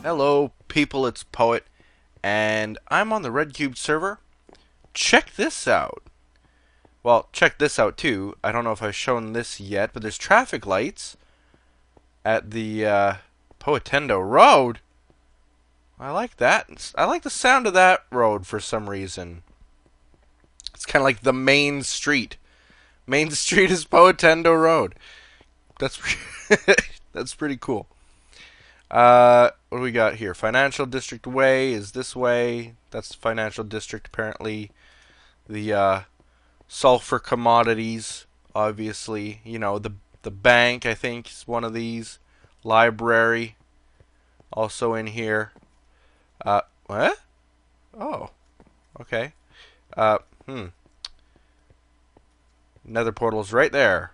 Hello, people, it's Poet, and I'm on the RedCubed server. Check this out. Well, check this out too. I don't know if I've shown this yet, but there's traffic lights at the Poetendo Road. I like that. I like the sound of that road for some reason. It's kind of like the main street. Main street is Poetendo Road. That's that's pretty cool. What do we got here? Financial District Way is this way. That's the Financial District, apparently. The sulfur commodities, obviously. You know, the bank, I think, is one of these. Library, also in here. What? Oh, okay. Uh, hmm. Nether portal's right there.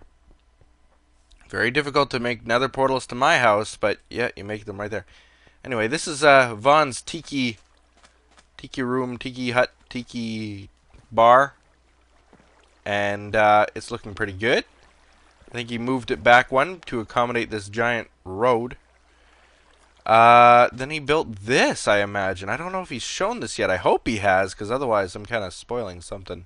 Very difficult to make nether portals to my house, but yeah, you make them right there. Anyway, this is Vaughn's tiki room, tiki hut, tiki bar, and it's looking pretty good. I think he moved it back one to accommodate this giant road. Then he built this, I imagine. I don't know if he's shown this yet. I hope he has, because otherwise I'm kind of spoiling something.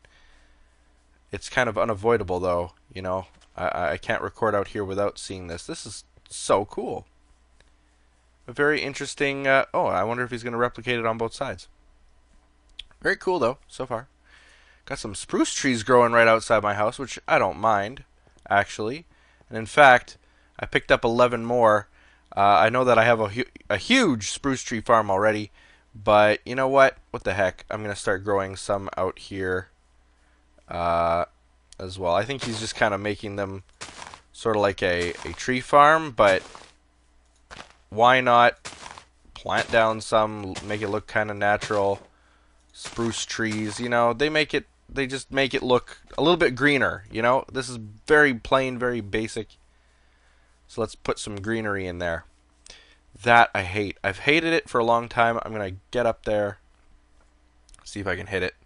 It's kind of unavoidable, though, you know. I can't record out here without seeing this. This is so cool. A very interesting... oh, I wonder if he's going to replicate it on both sides. Very cool, though, so far. Got some spruce trees growing right outside my house, which I don't mind, actually. And in fact, I picked up 11 more. I know that I have a huge spruce tree farm already, but you know what? What the heck? I'm going to start growing some out here. As well. I think he's just kind of making them sort of like a tree farm, but why not plant down some, make it look kind of natural. Spruce trees, you know, they just make it look a little bit greener, you know. This is very plain, very basic. So let's put some greenery in there. That I hate. I've hated it for a long time. I'm going to get up there. See if I can hit it.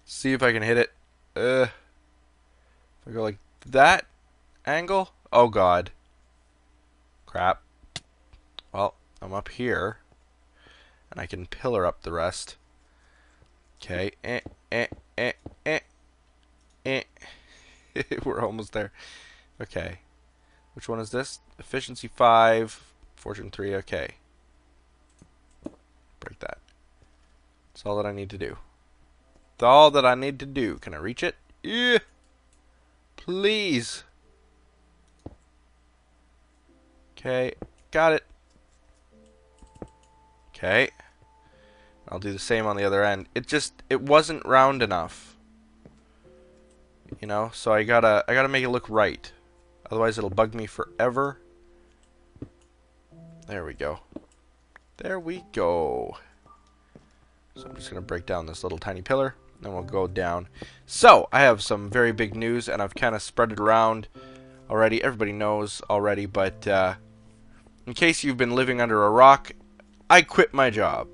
See if I can hit it. If I go like that angle, oh god, crap. Well, I'm up here, and I can pillar up the rest. Okay, we're almost there. Okay, which one is this? Efficiency 5, Fortune 3. Okay, break that. That's all that I need to do. That's all that I need to do. Can I reach it? Yeah. Please. Okay, got it. Okay. I'll do the same on the other end. It wasn't round enough. You know, so I gotta make it look right. Otherwise it'll bug me forever. There we go. There we go. So I'm just gonna break down this little tiny pillar. Then we'll go down. So, I have some very big news, and I've kind of spread it around already. Everybody knows already, but in case you've been living under a rock, I quit my job.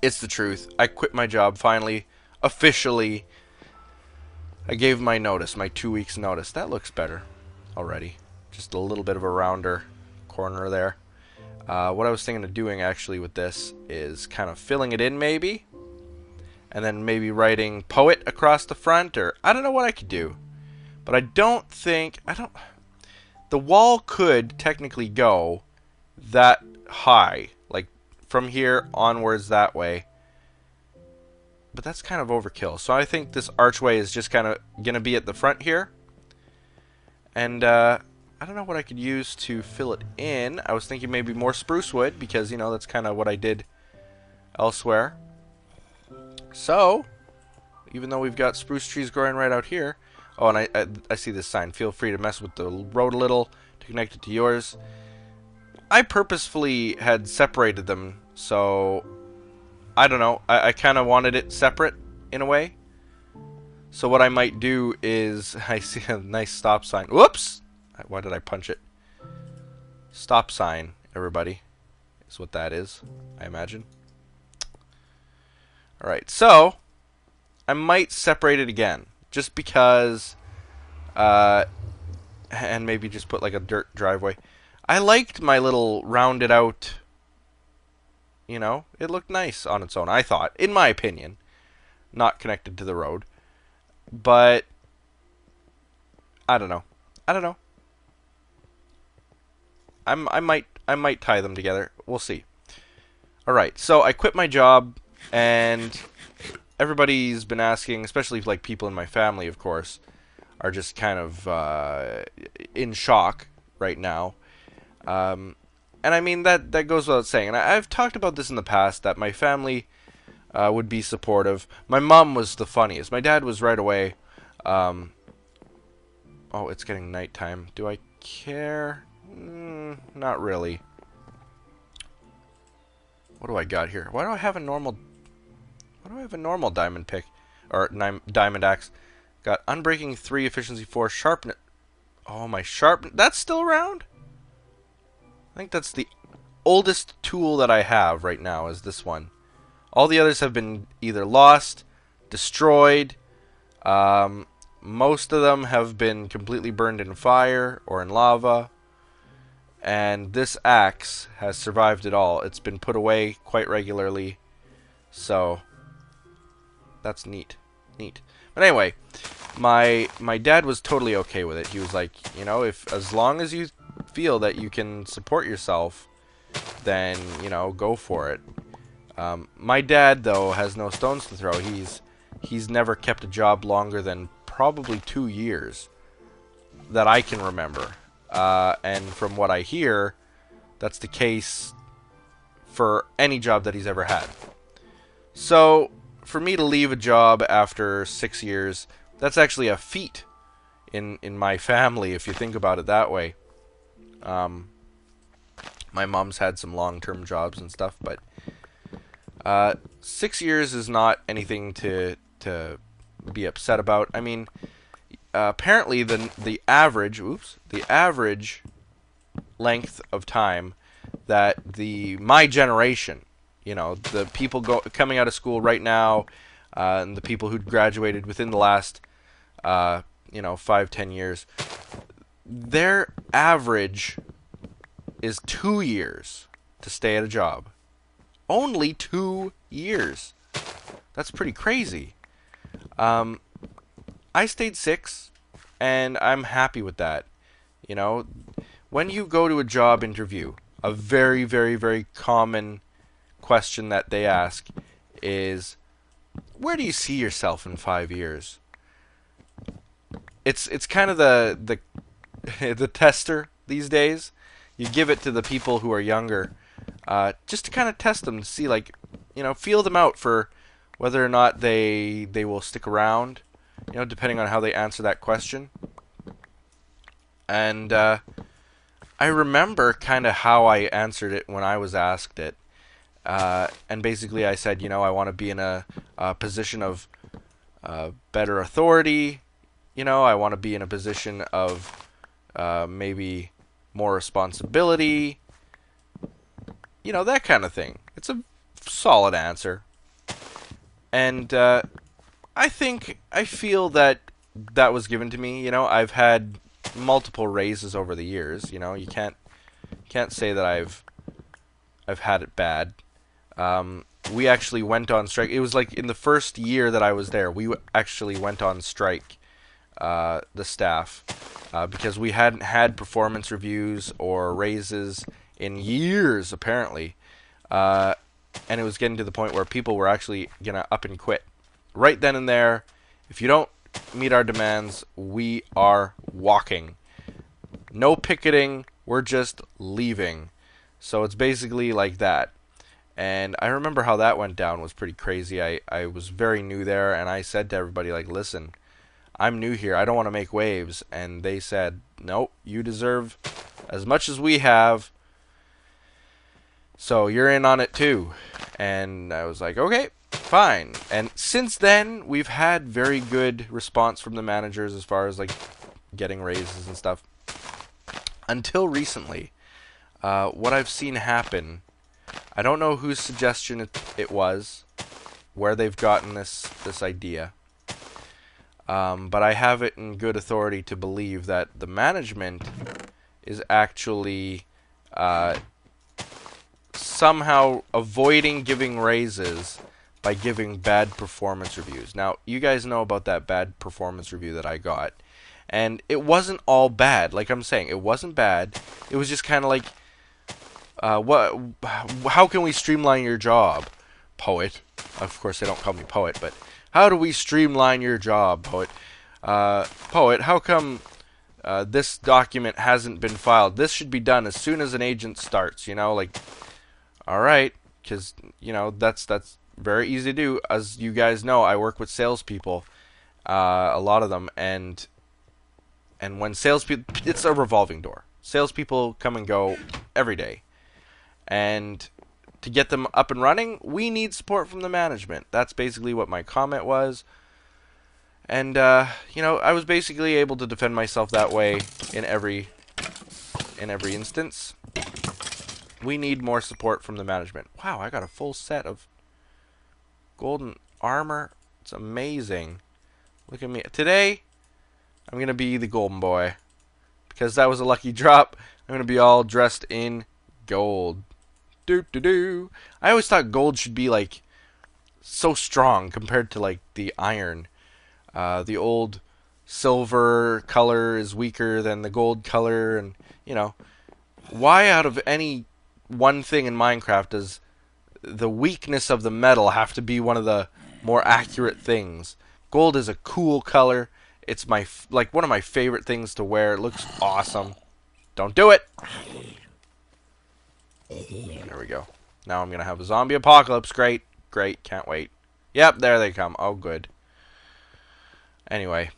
It's the truth. I quit my job finally, officially. I gave my notice, my 2 weeks notice. That looks better already. Just a little bit of a rounder corner there. What I was thinking of doing actually with this is kind of filling it in maybe. And then maybe writing Poet across the front, or I don't know what I could do. But I don't think, the wall could technically go that high, like from here onwards that way. But that's kind of overkill. So I think this archway is just kind of going to be at the front here. And I don't know what I could use to fill it in. I was thinking maybe more spruce wood, because, you know, that's kind of what I did elsewhere. So, even though we've got spruce trees growing right out here... Oh, and I see this sign. Feel free to mess with the road a little to connect it to yours. I purposefully had separated them, so... I don't know. I kind of wanted it separate, in a way. So what I might do is... I see a nice stop sign. Whoops! Why did I punch it? Stop sign, everybody, is what that is, I imagine. Alright, so I might separate it again, just because, and maybe just put like a dirt driveway. I liked my little rounded out You know, it looked nice on its own, I thought, in my opinion. Not connected to the road. But I don't know. I don't know. I might tie them together. We'll see. All right. So I quit my job, and everybody's been asking, especially like people in my family, of course, are just kind of in shock right now. And I mean that goes without saying. And I've talked about this in the past that my family would be supportive. My mom was the funniest. My dad was right away. Oh, it's getting nighttime. Do I care? Not really. What do I got here? Why do I have a normal? Why do I have a normal diamond pick or diamond axe? Got unbreaking 3, efficiency 4, sharpness. Oh, my sharp. That's still around. I think that's the oldest tool that I have right now. Is this one? All the others have been either lost, destroyed. Most of them have been completely burned in fire or in lava. And this axe has survived it all. It's been put away quite regularly. So that's neat. Neat. But anyway, my dad was totally okay with it. He was like, you know, if as long as you feel that you can support yourself, then, you know, go for it. My dad, though, has no stones to throw. He's never kept a job longer than probably 2 years that I can remember. And from what I hear, that's the case for any job that he's ever had. So, for me to leave a job after 6 years, that's actually a feat in my family, if you think about it that way. My mom's had some long-term jobs and stuff, but 6 years is not anything to be upset about. I mean, apparently the average length of time that my generation, you know, the people coming out of school right now, and the people who graduated within the last 5-10 years, their average is 2 years to stay at a job. Only 2 years. That's pretty crazy. I stayed 6, and I'm happy with that. You know, when you go to a job interview, a very, very, very common question that they ask is, where do you see yourself in 5 years? It's kind of the the tester these days. You give it to the people who are younger, just to kind of test them to see, like, you know, feel them out for whether or not they will stick around, you know, depending on how they answer that question. And I remember kind of how I answered it when I was asked it. And basically I said, you know, I want to be in a position of better authority. You know, I want to be in a position of maybe more responsibility. You know, that kind of thing. It's a solid answer. And I feel that was given to me. You know, I've had multiple raises over the years. You know, you can't say that I've had it bad. We actually went on strike. It was like in the first year that I was there, we actually went on strike, the staff, because we hadn't had performance reviews or raises in years, apparently. And it was getting to the point where people were actually going to up and quit. Right then and there, if you don't meet our demands, we are walking. No picketing, we're just leaving. So it's basically like that. And I remember how that went down was pretty crazy. I was very new there, and I said to everybody, like, listen, I'm new here. I don't want to make waves. And they said, nope, you deserve as much as we have. So you're in on it too. And I was like, okay, fine. And since then, we've had very good response from the managers as far as, like, getting raises and stuff. Until recently, what I've seen happen, I don't know whose suggestion it was, where they've gotten this idea. But I have it in good authority to believe that the management is actually somehow avoiding giving raises by giving bad performance reviews. Now, you guys know about that bad performance review that I got. And it wasn't all bad. Like I'm saying, it wasn't bad. It was just kind of like, how can we streamline your job, poet? Of course, they don't call me poet, but how do we streamline your job, poet? Poet, how come this document hasn't been filed? This should be done as soon as an agent starts, you know, like, all right, because, you know, that's very easy to do. As you guys know, I work with salespeople, a lot of them, and when salespeople, it's a revolving door. Salespeople come and go every day. And to get them up and running, we need support from the management. That's basically what my comment was. And, you know, I was basically able to defend myself that way in every instance. We need more support from the management. Wow, I got a full set of golden armor. It's amazing. Look at me. Today, I'm going to be the golden boy. Because that was a lucky drop. I'm going to be all dressed in gold. I always thought gold should be, like, so strong compared to, like, the iron. The old silver color is weaker than the gold color. And, you know, why out of any one thing in Minecraft does the weakness of the metal have to be one of the more accurate things? Gold is a cool color. It's my one of my favorite things to wear. It looks awesome. Don't do it. There we go. Now I'm gonna have a zombie apocalypse. Great, great. Can't wait. Yep, there they come. Oh, good. Anyway,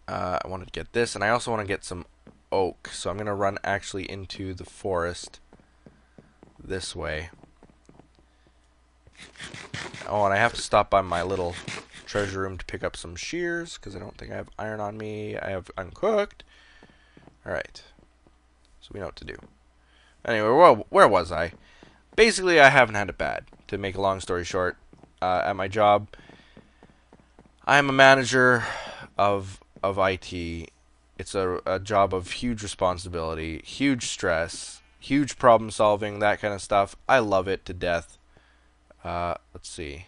I want to get this, and I also want to get some oak. So I'm gonna run actually into the forest this way. Oh, and I have to stop by my little treasure room to pick up some shears, because I don't think I have iron on me. I have uncooked. Alright. So we know what to do. Anyway, where was I? Basically, I haven't had it bad. To make a long story short, at my job, I'm a manager of IT. It's a job of huge responsibility, huge stress, huge problem solving, that kind of stuff. I love it to death. Let's see.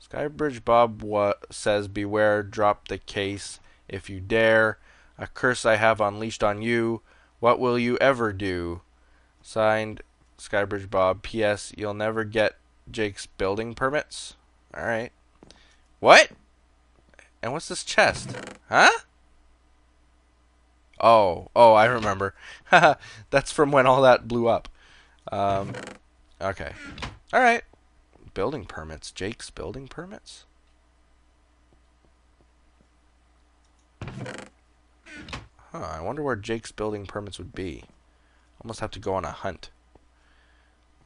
Skybridge Bob says, beware, drop the case if you dare. A curse I have unleashed on you. What will you ever do? Signed, Skybridge Bob. P.S. You'll never get Jake's building permits. Alright. What? And what's this chest? Huh? Oh, I remember. That's from when all that blew up. Okay. Alright. Building permits. Jake's building permits? Huh, I wonder where Jake's building permits would be. Almost have to go on a hunt.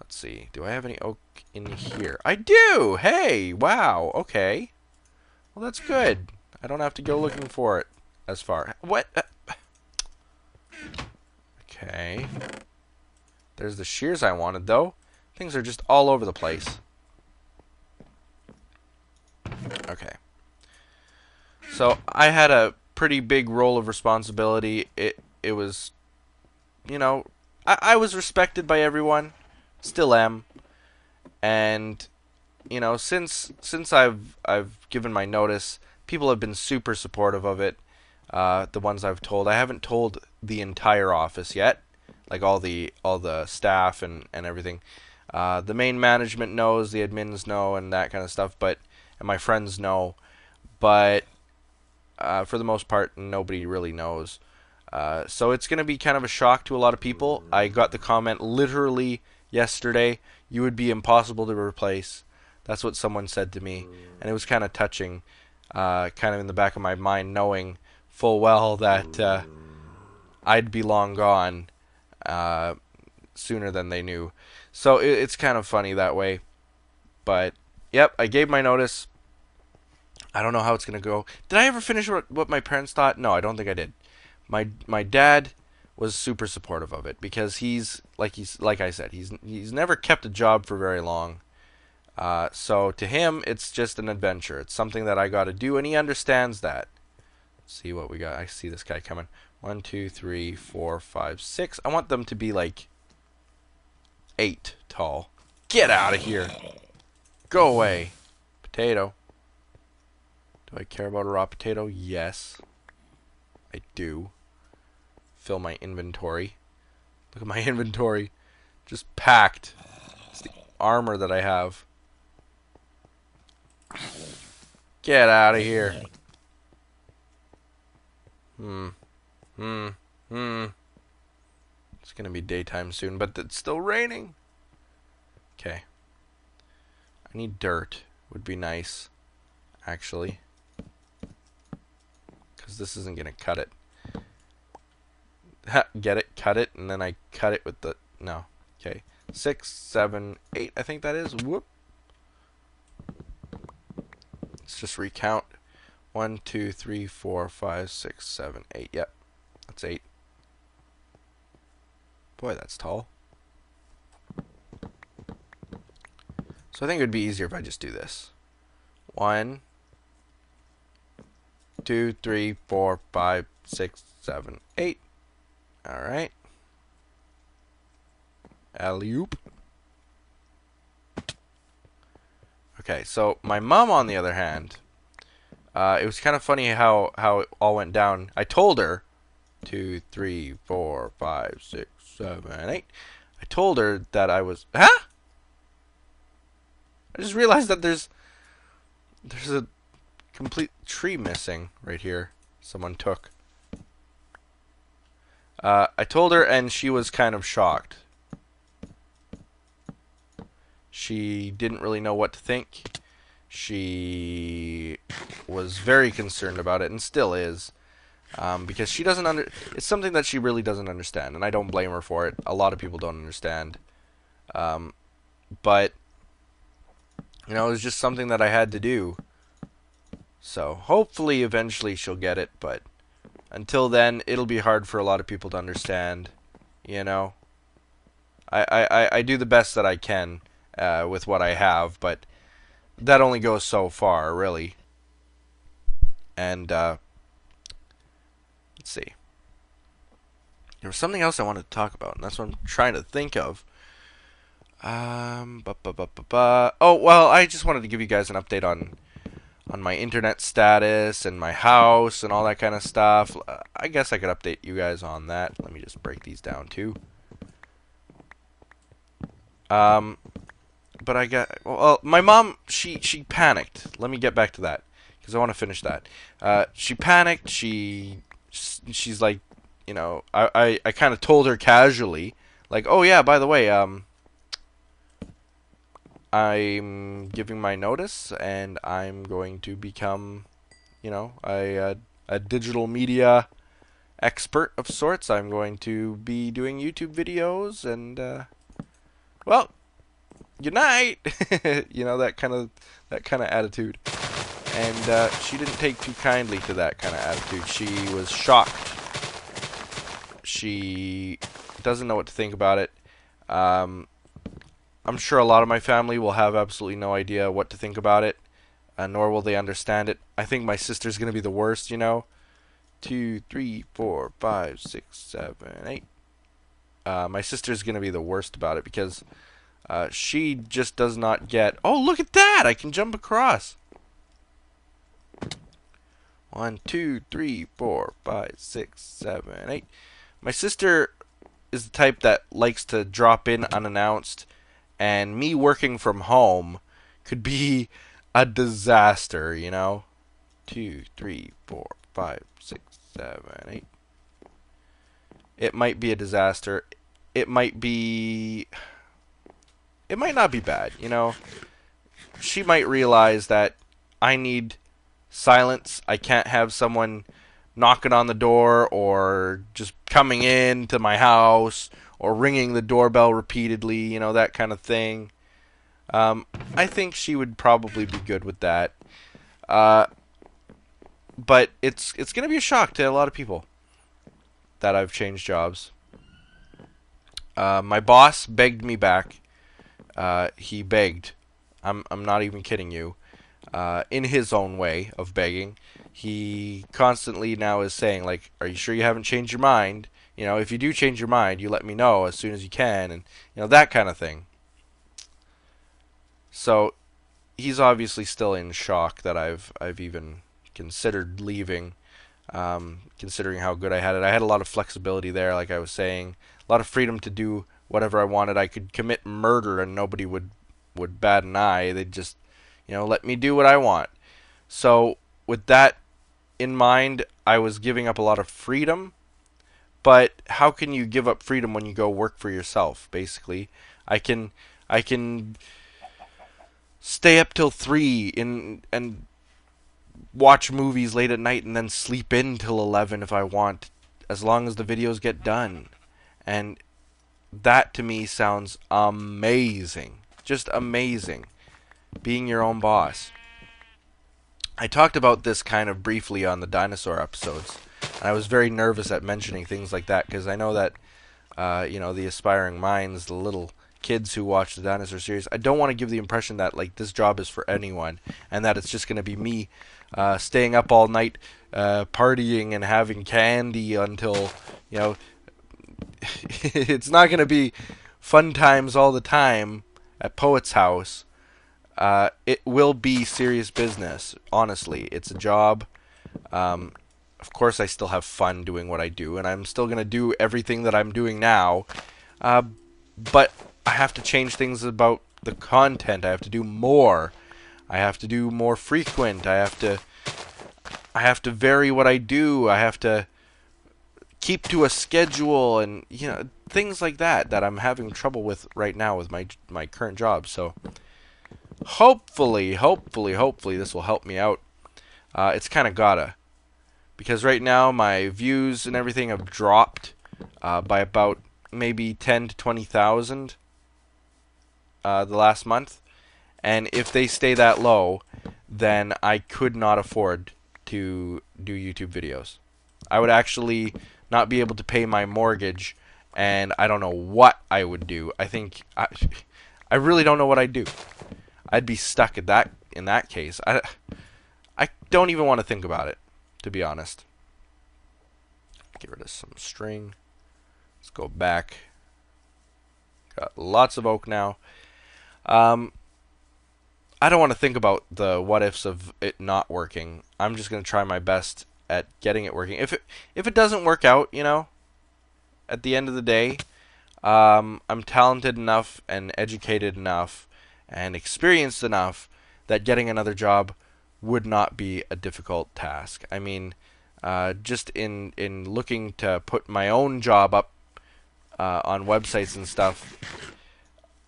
Let's see. Do I have any oak in here? I do! Hey! Wow. Okay. Well, that's good. I don't have to go looking for it as far. What? Okay. There's the shears I wanted, though. Things are just all over the place. Okay. So, I had a pretty big role of responsibility. It was, you know, I was respected by everyone. Still am. And, you know, since I've given my notice, people have been super supportive of it. The ones I've told. I haven't told the entire office yet. Like all the staff and everything. The main management knows, the admins know, and that kind of stuff, and my friends know, but for the most part, nobody really knows. So it's going to be kind of a shock to a lot of people. I got the comment literally yesterday, you would be impossible to replace. That's what someone said to me, and it was kind of touching, kind of in the back of my mind, knowing full well that I'd be long gone sooner than they knew. So it's kind of funny that way. But, yep, I gave my notice. I don't know how it's going to go. Did I ever finish what my parents thought? No, I don't think I did. My dad was super supportive of it because he's like I said, he's never kept a job for very long. So to him, it's just an adventure. It's something that I got to do, and he understands that. Let's see what we got. I see this guy coming. 1, 2, 3, 4, 5, 6. I want them to be like 8 tall. Get out of here. Go away. Potato. Do I care about a raw potato? Yes. I do. Fill my inventory. Look at my inventory. Just packed. It's the armor that I have. Get out of here. It's gonna be daytime soon, but it's still raining. Okay. I need dirt. Would be nice, actually. Because this isn't gonna cut it. Get it? Cut it, and then I cut it with the... No. Okay. 6, 7, 8, I think that is. Whoop. Let's just recount. 1, 2, 3, 4, 5, 6, 7, 8. Yep. That's 8. Boy, that's tall. So I think it would be easier if I just do this. 1, 2, 3, 4, 5, 6, 7, 8. Alright. Alley-oop. Okay, so my mom, on the other hand, it was kind of funny how it all went down. I told her 2, 3, 4, 5, 6, 7, 8. I told her that I was... Huh? I just realized that there's a complete tree missing right here. Someone took. I told her, and she was kind of shocked. She didn't really know what to think. She was very concerned about it, and still is, because she doesn't it's something that she really doesn't understand, and I don't blame her for it. A lot of people don't understand, but you know, it was just something that I had to do. So hopefully, eventually, she'll get it, but until then, it'll be hard for a lot of people to understand. You know, I do the best that I can with what I have, but that only goes so far, really. And let's see. There was something else I wanted to talk about, and that's what I'm trying to think of. Oh, well, I just wanted to give you guys an update on my internet status and my house and all that kind of stuff. I guess I could update you guys on that. Let me just break these down too. But I got... Well, my mom, she panicked. Let me get back to that, because I want to finish that. She panicked. She's like, you know, I kind of told her casually, like, oh yeah, by the way, I'm giving my notice, and I'm going to become, you know, a digital media expert of sorts. I'm going to be doing YouTube videos, and well, good night. You know, that kind of attitude. And she didn't take too kindly to that kind of attitude. She was shocked. She doesn't know what to think about it. I'm sure a lot of my family will have absolutely no idea what to think about it, nor will they understand it. I think my sister's going to be the worst, you know. 2, 3, 4, 5, 6, 7, 8. My sister's going to be the worst about it, because she just does not get... Oh, look at that! I can jump across. 1, 2, 3, 4, 5, 6, 7, 8. My sister is the type that likes to drop in unannounced, and me working from home could be a disaster, you know? 2, 3, 4, 5, 6, 7, 8. It might be a disaster. It might not be bad, you know? She might realize that I need silence. I can't have someone knocking on the door or just coming in to my house or ringing the doorbell repeatedly, you know, that kind of thing. I think she would probably be good with that. But it's going to be a shock to a lot of people that I've changed jobs. My boss begged me back. He begged. I'm not even kidding you. In his own way of begging. He constantly now is saying, like, are you sure you haven't changed your mind? You know, if you do change your mind, you let me know as soon as you can, and you know, that kind of thing. So he's obviously still in shock that I've even considered leaving, considering how good I had it. I had a lot of flexibility there, like I was saying, a lot of freedom to do whatever I wanted. I could commit murder and nobody would bat an eye. They'd just, you know, let me do what I want. So with that in mind, I was giving up a lot of freedom. But how can you give up freedom when you go work for yourself? Basically, I can stay up till 3 and watch movies late at night and then sleep in till 11 if I want, as long as the videos get done. And that to me sounds amazing. Just amazing. Being your own boss. I talked about this kind of briefly on the dinosaur episodes. And I was very nervous at mentioning things like that because I know that, you know, the aspiring minds, the little kids who watch the dinosaur series, I don't want to give the impression that like this job is for anyone and that it's just going to be me staying up all night partying and having candy until, you know, it's not going to be fun times all the time at Poet's house. It will be serious business. Honestly, it's a job. Of course, I still have fun doing what I do, and I'm still going to do everything that I'm doing now. But I have to change things about the content. I have to do more. I have to do more frequent. I have to vary what I do. I have to keep to a schedule, and you know, things like that I'm having trouble with right now with my current job. So hopefully this will help me out. It's kind of gotta, because right now my views and everything have dropped by about maybe 10 to 20,000 the last month, and if they stay that low, then I could not afford to do YouTube videos. I would actually not be able to pay my mortgage, and I don't know what I would do. I really don't know what I'd do. I'd be stuck at that in that case. I don't even want to think about it, to be honest. Get rid of some string. Let's go back. Got lots of oak now. I don't want to think about the what ifs of it not working. I'm just going to try my best at getting it working. If it doesn't work out, you know, at the end of the day, I'm talented enough and educated enough and experienced enough that getting another job would not be a difficult task. I mean, just in looking to put my own job up on websites and stuff,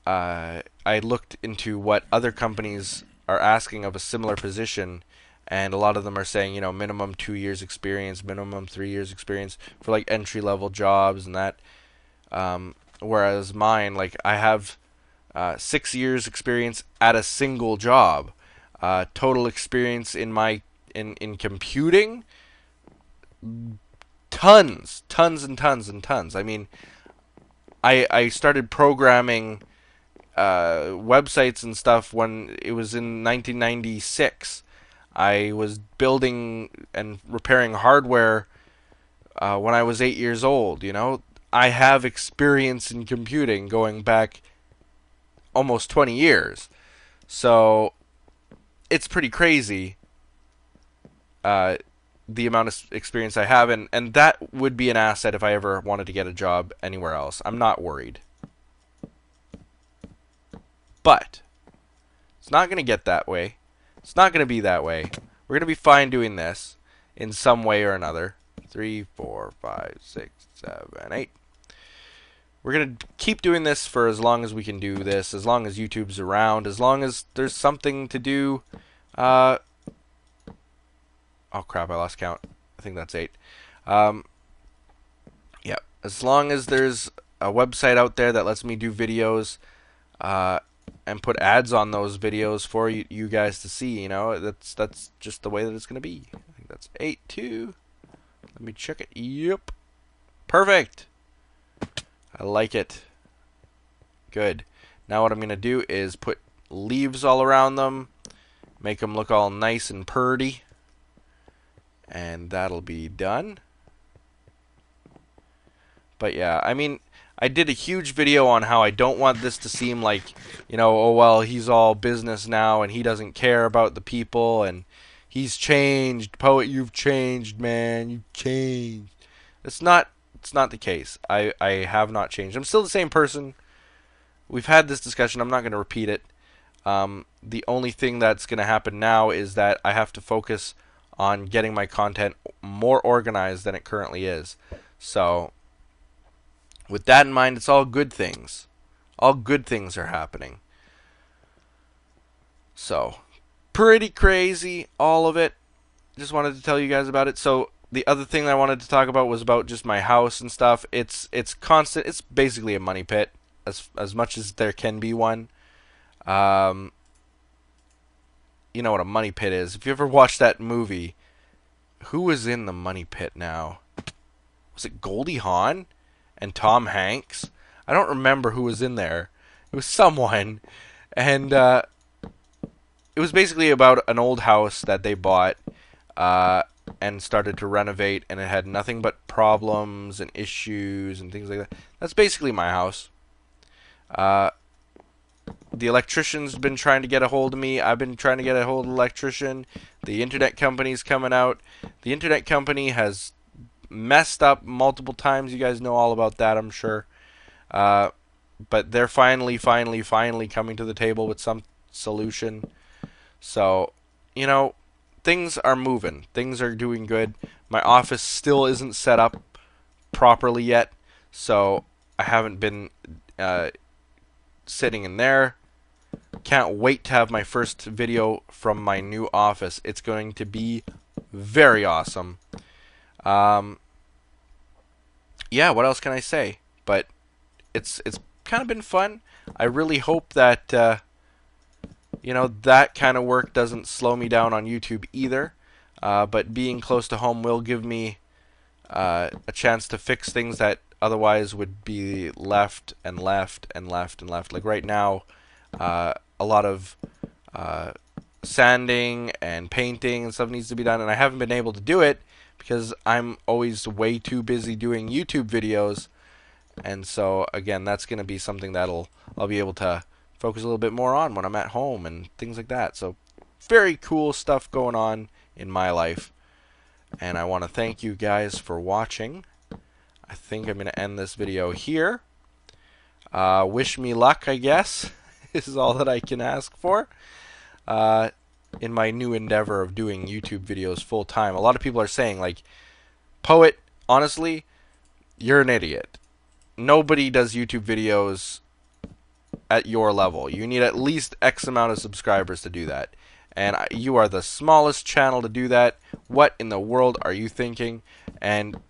I looked into what other companies are asking of a similar position, and a lot of them are saying, you know, minimum 2 years experience, minimum 3 years experience for like entry-level jobs and that. Whereas mine, like, I have 6 years experience at a single job. Total experience in in computing, tons and tons. I mean, I started programming websites and stuff when it was in 1996. I was building and repairing hardware when I was 8 years old. You know, I have experience in computing going back almost 20 years. So it's pretty crazy the amount of experience I have, and that would be an asset if I ever wanted to get a job anywhere else. I'm not worried. But it's not going to get that way. It's not going to be that way. We're going to be fine doing this in some way or another. 3, 4, 5, 6, 7, 8. We're going to keep doing this for as long as we can do this, as long as YouTube's around, as long as there's something to do. Oh crap, I lost count. I think that's 8. Yeah, as long as there's a website out there that lets me do videos, and put ads on those videos for you guys to see, you know, that's just the way that it's going to be. I think that's 8 too. Let me check it. Yep. Perfect. I like it. Good. Now what I'm going to do is put leaves all around them, make them look all nice and purty, and that'll be done. But yeah, I mean, I did a huge video on how I don't want this to seem like, you know, oh well, he's all business now and he doesn't care about the people and he's changed. Poet, you've changed, man. You've changed. It's not the case. I have not changed. I'm still the same person. We've had this discussion. I'm not going to repeat it. The only thing that's going to happen now is that I have to focus on getting my content more organized than it currently is. So, with that in mind, it's all good things. All good things are happening. So, pretty crazy, all of it. Just wanted to tell you guys about it. So, the other thing that I wanted to talk about was about just my house and stuff. It's constant. It's basically a money pit, as much as there can be one. You know what a money pit is. If you ever watched that movie, who was in the money pit now? Was it Goldie Hawn and Tom Hanks? I don't remember who was in there. It was someone, and it was basically about an old house that they bought and started to renovate, and it had nothing but problems and issues and things like that. That's basically my house. The electrician's been trying to get a hold of me. I've been trying to get a hold of the electrician. The internet company's coming out. The internet company has messed up multiple times. You guys know all about that, I'm sure. But they're finally coming to the table with some solution. So, you know, things are moving. Things are doing good. My office still isn't set up properly yet, so I haven't been sitting in there. Can't wait to have my first video from my new office. It's going to be very awesome. Yeah, what else can I say? But it's kind of been fun. I really hope that you know, that kind of work doesn't slow me down on YouTube either. But being close to home will give me a chance to fix things that otherwise would be left and left and left and left. Like right now, a lot of sanding and painting and stuff needs to be done, and I haven't been able to do it because I'm always way too busy doing YouTube videos. And so again, that's going to be something I'll be able to focus a little bit more on when I'm at home and things like that. So very cool stuff going on in my life, and I want to thank you guys for watching. I think I'm going to end this video here. Wish me luck, I guess. This is all that I can ask for in my new endeavor of doing YouTube videos full time. A lot of people are saying, like, Poet, honestly, you're an idiot. Nobody does YouTube videos at your level. You need at least X amount of subscribers to do that. And you are the smallest channel to do that. What in the world are you thinking? And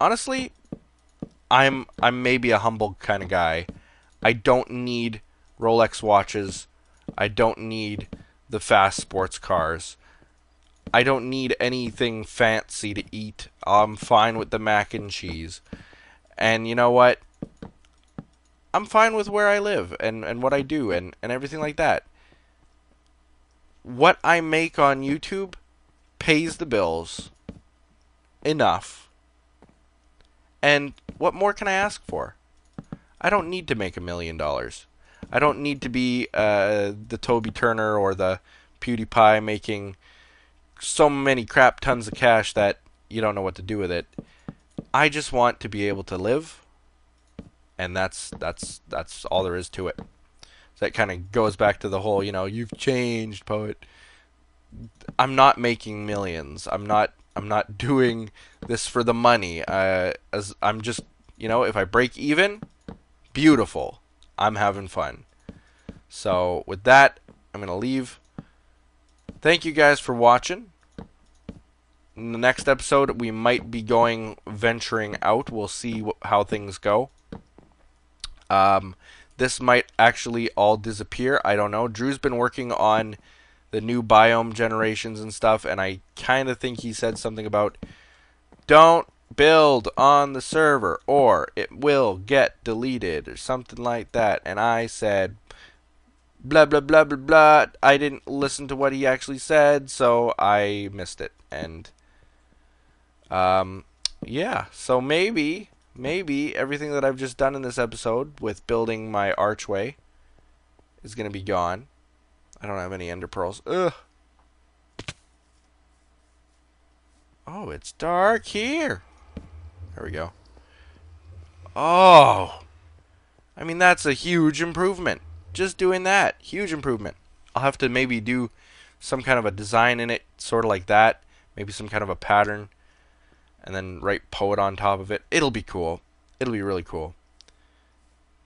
honestly, I'm maybe a humble kind of guy. I don't need Rolex watches. I don't need the fast sports cars. I don't need anything fancy to eat. I'm fine with the mac and cheese. And you know what? I'm fine with where I live and what I do and everything like that. What I make on YouTube pays the bills enough. And what more can I ask for? I don't need to make $1 million. I don't need to be the Toby Turner or the PewDiePie making so many crap tons of cash that you don't know what to do with it. I just want to be able to live, and that's all there is to it. So that kind of goes back to the whole, you know, you've changed, Poet. I'm not making millions. I'm not doing this for the money. As I'm just, you know, if I break even, beautiful. I'm having fun. So with that, I'm going to leave. Thank you guys for watching. In the next episode, we might be venturing out. We'll see how things go. This might actually all disappear. I don't know. Drew's been working on the new biome generations and stuff, and I kind of think he said something about don't build on the server or it will get deleted or something like that. And I said blah blah blah blah blah. I didn't listen to what he actually said, so I missed it. And yeah, so maybe maybe everything that I've just done in this episode with building my archway is going to be gone. I don't have any ender pearls. Ugh. Oh, it's dark here. There we go. Oh. I mean, that's a huge improvement. Just doing that. Huge improvement. I'll have to maybe do some kind of a design in it, sort of like that. Maybe some kind of a pattern. And then write poet on top of it. It'll be cool. It'll be really cool.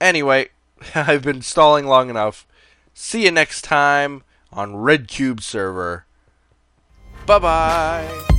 Anyway, I've been stalling long enough. See you next time on RedCubed Server. Bye-bye.